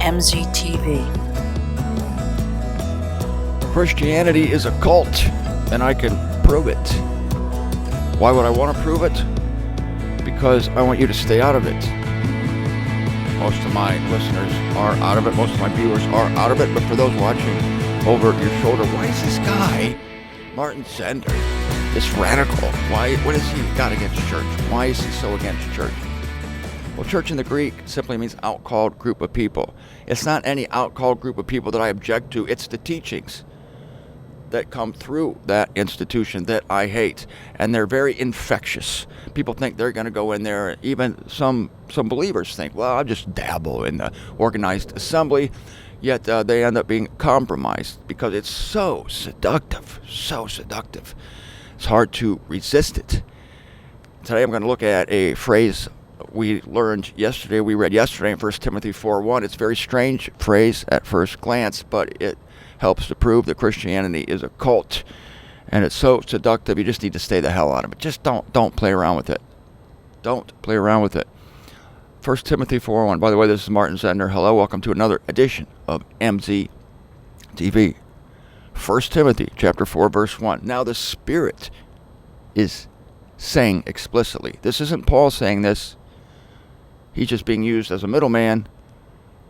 MZTV. Christianity is a cult, and I can prove it. Why would I want to prove it? Because I want you to stay out of it. Most of my listeners are out of it. Most of my viewers are out of it. But for those watching over your shoulder, why is this guy, Martin Zender, this radical? What has he got against church? Why is he so against church? Well, church in the Greek simply means out-called group of people. It's not any out-called group of people that I object to. It's the teachings that come through that institution that I hate. And they're very infectious. People think they're going to go in there. Even some believers think, well, I'll just dabble in the organized assembly. Yet they end up being compromised because it's so seductive, so seductive. It's hard to resist it. Today I'm going to look at a phrase we read yesterday in 1 Timothy 4:1. It's a very strange phrase at first glance, but it helps to prove that Christianity is a cult. And it's so seductive, you just need to stay the hell out of it. Just don't play around with it. Don't play around with it. 1 Timothy 4:1. By the way, this is Martin Zender. Hello, welcome to another edition of MZTV. 1 Timothy chapter 4, verse 1. Now the Spirit is saying explicitly. This isn't Paul saying this. He's just being used as a middleman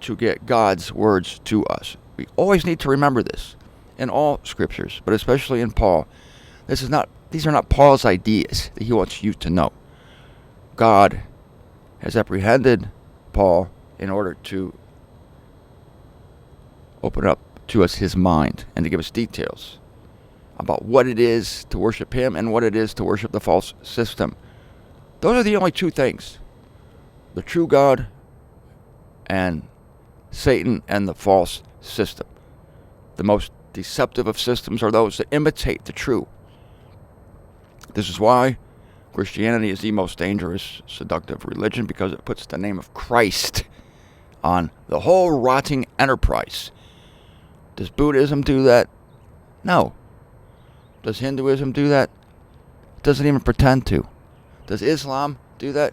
to get God's words to us. We always need to remember this in all scriptures, but especially in Paul. These are not Paul's ideas that he wants you to know. God has apprehended Paul in order to open up to us his mind and to give us details about what it is to worship him and what it is to worship the false system. Those are the only two things. The true God and Satan and the false system. The most deceptive of systems are those that imitate the true. This is why Christianity is the most dangerous, seductive religion, because it puts the name of Christ on the whole rotting enterprise. Does Buddhism do that? No. Does Hinduism do that? It doesn't even pretend to. Does Islam do that?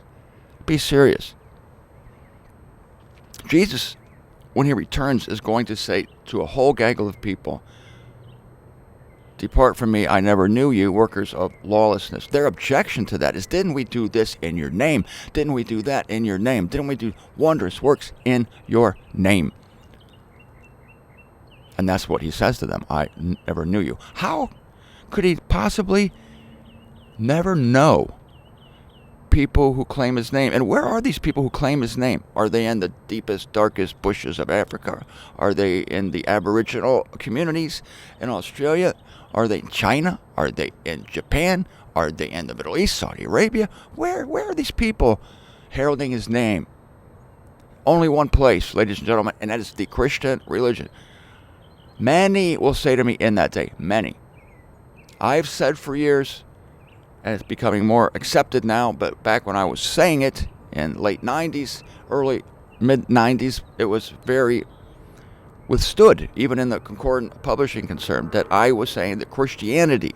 Be serious. Jesus, when he returns, is going to say to a whole gaggle of people, "Depart from me, I never knew you, workers of lawlessness." Their objection to that is, didn't we do this in your name? Didn't we do that in your name? Didn't we do wondrous works in your name? And that's what he says to them. I never knew you. How could he possibly never know people who claim his name? And where are these people who claim his name? Are they in the deepest, darkest bushes of Africa? Are they in the Aboriginal communities in Australia? Are they in China? Are they in Japan? Are they in the Middle East, Saudi Arabia? Where are these people heralding his name? Only one place, ladies and gentlemen, and that is the Christian religion. Many will say to me in that day, many. I've said for years, and it's becoming more accepted now, but back when I was saying it in late 90s, early mid-90s, it was very withstood, even in the Concordant Publishing concern, that I was saying that Christianity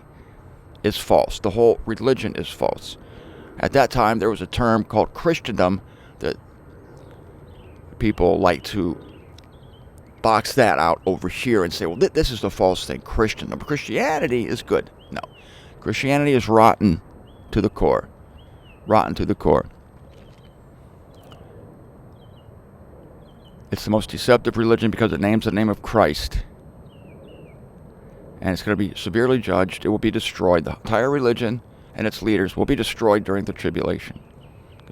is false. The whole religion is false. At that time, there was a term called Christendom that people like to box that out over here and say, well, this is the false thing, Christendom. Christianity is good. No. Christianity is rotten to the core. Rotten to the core. It's the most deceptive religion because it names the name of Christ. And it's going to be severely judged. It will be destroyed. The entire religion and its leaders will be destroyed during the tribulation.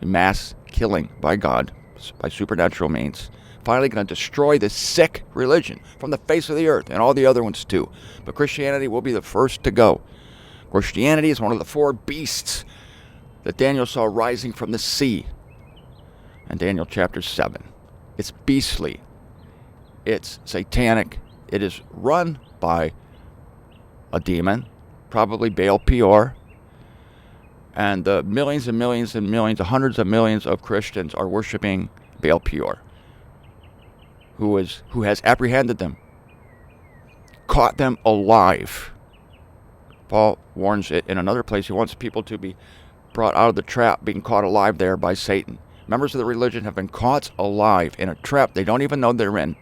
Mass killing by God, by supernatural means. Finally going to destroy this sick religion from the face of the earth, and all the other ones too. But Christianity will be the first to go. Christianity is one of the four beasts that Daniel saw rising from the sea in Daniel chapter 7. It's beastly. It's satanic. It is run by a demon, probably Baal Peor. And the millions and millions and millions, hundreds of millions of Christians are worshiping Baal Peor, who has apprehended them, caught them alive. Paul warns it in another place. He wants people to be brought out of the trap, being caught alive there by Satan. Members of the religion have been caught alive in a trap they don't even know they're in.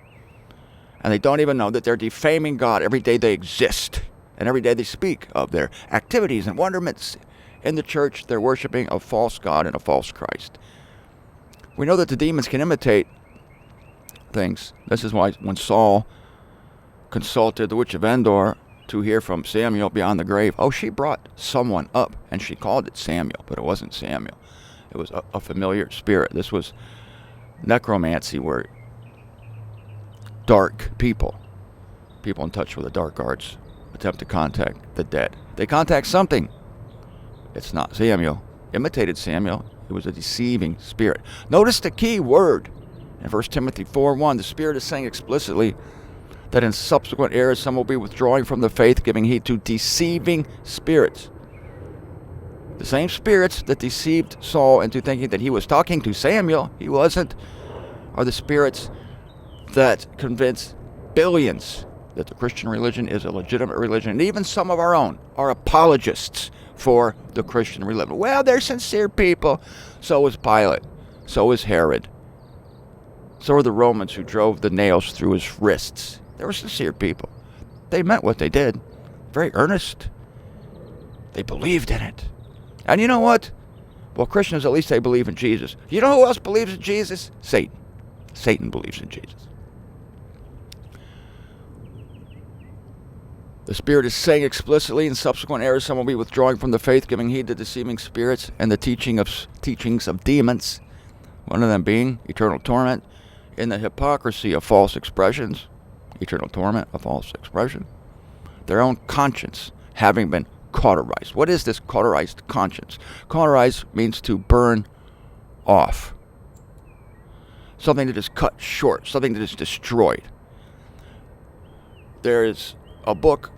And they don't even know that they're defaming God every day they exist. And every day they speak of their activities and wonderments in the church. They're worshiping a false God and a false Christ. We know that the demons can imitate things. This is why when Saul consulted the witch of Endor to hear from Samuel beyond the grave, she brought someone up and she called it Samuel, but it wasn't Samuel. It was a familiar spirit. This was necromancy, where dark people in touch with the dark arts, attempt to contact the dead. They contact something. It's not Samuel. Imitated Samuel. It was a deceiving spirit. Notice the key word in 1 Timothy 4:1. The Spirit is saying explicitly that in subsequent eras some will be withdrawing from the faith, giving heed to deceiving spirits. The same spirits that deceived Saul into thinking that he was talking to Samuel, he wasn't, are the spirits that convince billions that the Christian religion is a legitimate religion. And even some of our own are apologists for the Christian religion. Well, they're sincere people. So was Pilate. So was Herod. So were the Romans who drove the nails through his wrists. They were sincere people. They meant what they did. Very earnest. They believed in it. And you know what? Well, Christians, at least they believe in Jesus. You know who else believes in Jesus? Satan. Satan believes in Jesus. The Spirit is saying explicitly in subsequent eras some will be withdrawing from the faith, giving heed to deceiving spirits and the teachings of demons, one of them being eternal torment, in the hypocrisy of false expressions, eternal torment, a false expression, their own conscience having been cauterized. What is this cauterized conscience? Cauterized means to burn off. Something that is cut short, something that is destroyed. There is a book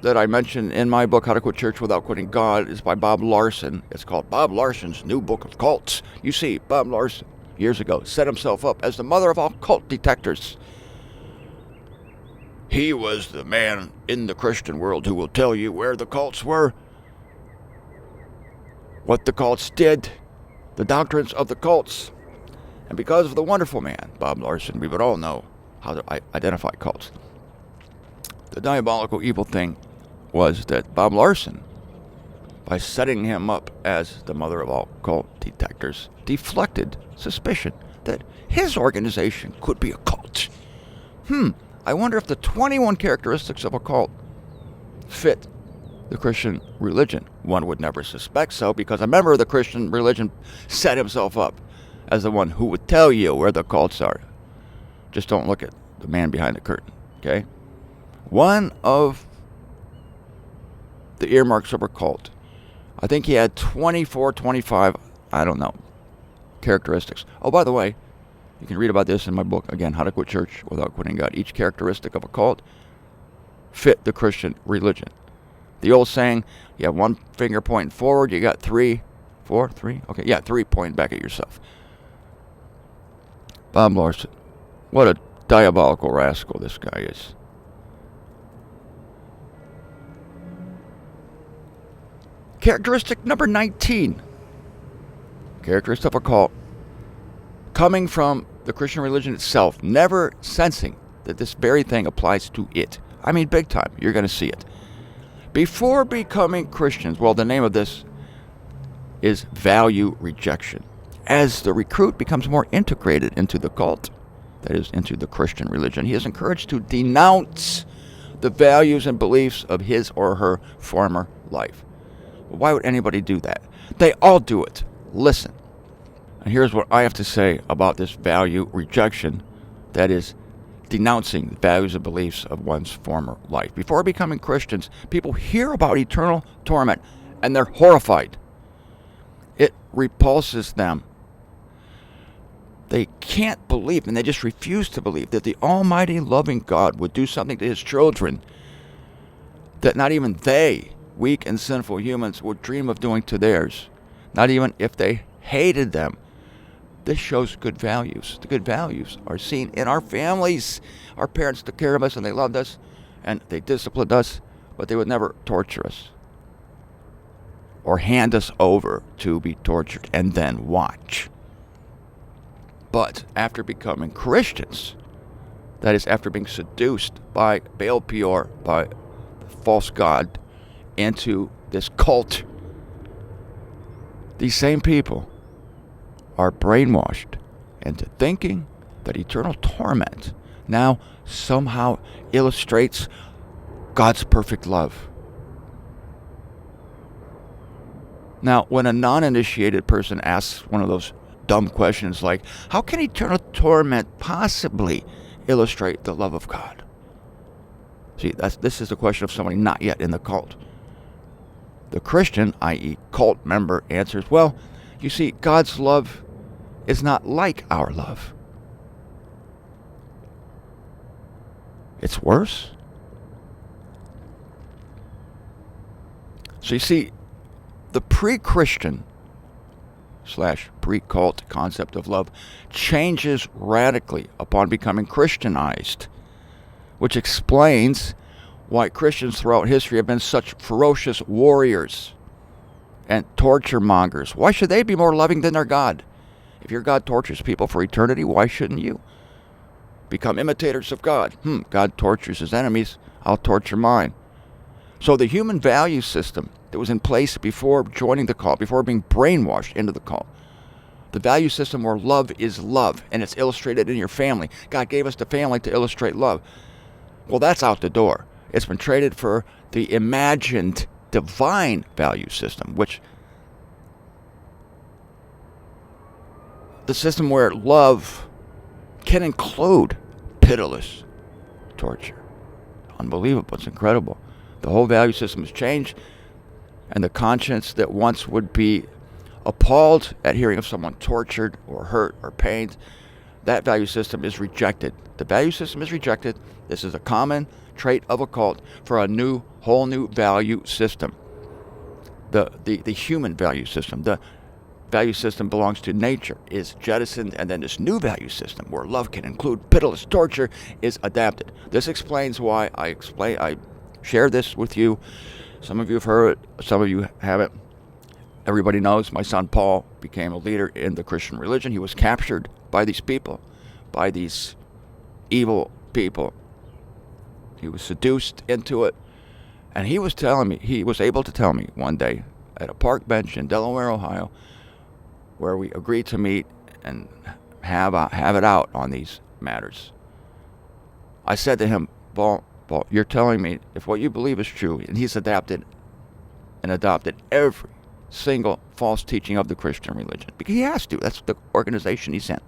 that I mentioned in my book, How to Quit Church Without Quitting God. It's by Bob Larson. It's called Bob Larson's New Book of Cults. You see, Bob Larson, years ago, set himself up as the mother of all cult detectors. He was the man in the Christian world who will tell you where the cults were, what the cults did, the doctrines of the cults. And because of the wonderful man, Bob Larson, we would all know how to identify cults. The diabolical evil thing was that Bob Larson, by setting him up as the mother of all cult detectors, deflected suspicion that his organization could be a cult. I wonder if the 21 characteristics of a cult fit the Christian religion. One would never suspect so, because a member of the Christian religion set himself up as the one who would tell you where the cults are. Just don't look at the man behind the curtain, okay? One of the earmarks of a cult, I think he had 24, 25, I don't know, characteristics. Oh, by the way, you can read about this in my book, again, How to Quit Church Without Quitting God. Each characteristic of a cult fit the Christian religion. The old saying, you have one finger pointing forward, you got three pointing back at yourself. Bob Larson, what a diabolical rascal this guy is. Characteristic number 19. Characteristic of a cult. Coming from the Christian religion itself, never sensing that this very thing applies to it. I mean, big time. You're going to see it. Before becoming Christians, well, the name of this is value rejection. As the recruit becomes more integrated into the cult, that is, into the Christian religion, he is encouraged to denounce the values and beliefs of his or her former life. Why would anybody do that? They all do it. Listen. And here's what I have to say about this value rejection, that is, denouncing the values and beliefs of one's former life. Before becoming Christians, people hear about eternal torment and they're horrified. It repulses them. They can't believe, and they just refuse to believe, that the almighty loving God would do something to his children that not even they, weak and sinful humans, would dream of doing to theirs, not even if they hated them. This shows good values. The good values are seen in our families. Our parents took care of us and they loved us and they disciplined us, but they would never torture us or hand us over to be tortured and then watch. But after becoming Christians, that is, after being seduced by Baal Peor, by the false god, into this cult, these same people are brainwashed into thinking that eternal torment now somehow illustrates God's perfect love. Now, when a non-initiated person asks one of those dumb questions like, how can eternal torment possibly illustrate the love of God? See, this is the question of somebody not yet in the cult. The Christian, i.e. cult member, answers, well, you see, God's love is not like our love. It's worse. So you see, the pre-Christian / pre-cult concept of love changes radically upon becoming Christianized, which explains why Christians throughout history have been such ferocious warriors and torture mongers. Why should they be more loving than their God? If your God tortures people for eternity, why shouldn't you become imitators of God? God tortures his enemies, I'll torture mine. So the human value system that was in place before joining the cult, before being brainwashed into the cult, the value system where love is love, and it's illustrated in your family. God gave us the family to illustrate love. Well, that's out the door. It's been traded for the imagined divine value system, which the system where love can include pitiless torture. Unbelievable. It's incredible. The whole value system has changed, and the conscience that once would be appalled at hearing of someone tortured or hurt or pained, that value system is rejected. The value system is rejected. This is a common trait of a cult for a whole new value system. The human value system, the value system belongs to nature, is jettisoned, and then this new value system where love can include pitiless torture is adapted. This explains why I share this with you. Some of you have heard it, some of you haven't. Everybody knows my son Paul became a leader in the Christian religion. He was captured by these people, by these evil people. He was seduced into it. And he was able to tell me one day at a park bench in Delaware, Ohio, where we agreed to meet and have it out on these matters. I said to him, Paul, you're telling me if what you believe is true, and he's adopted every single false teaching of the Christian religion, because he has to. That's the organization he's in.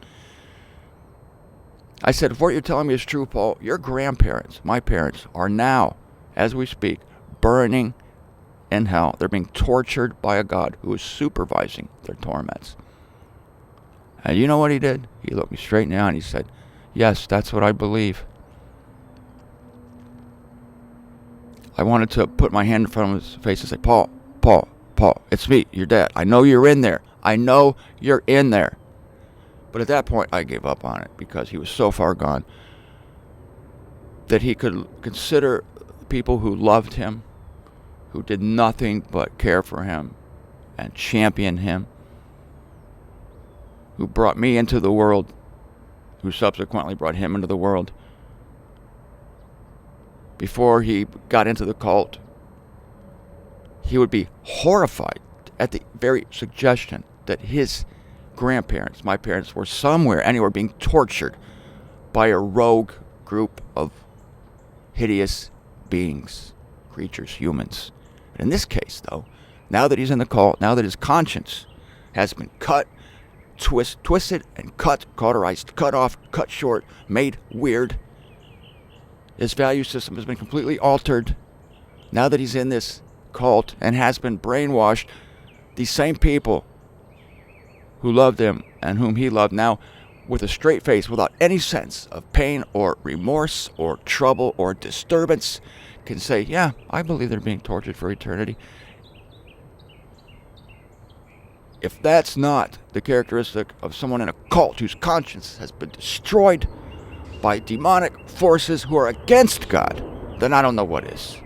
I said, if what you're telling me is true, Paul, your grandparents, my parents, are now, as we speak, burning in hell. They're being tortured by a God who is supervising their torments. And you know what he did? He looked me straight in the eye and he said, yes, that's what I believe. I wanted to put my hand in front of his face and say, Paul, it's me, your dad. I know you're in there. But at that point, I gave up on it because he was so far gone that he could consider people who loved him, who did nothing but care for him and champion him, who brought me into the world, who subsequently brought him into the world. Before he got into the cult, he would be horrified at the very suggestion that his grandparents, my parents, were anywhere being tortured by a rogue group of hideous beings, creatures, humans. And in this case, though, now that he's in the cult, now that his conscience has been cut, twisted and cauterized, cut off, cut short, made weird, his value system has been completely altered. Now that he's in this cult and has been brainwashed, these same people who loved him and whom he loved now, with a straight face, without any sense of pain or remorse or trouble or disturbance, can say, yeah, I believe they're being tortured for eternity. If that's not the characteristic of someone in a cult whose conscience has been destroyed by demonic forces who are against God, then I don't know what is.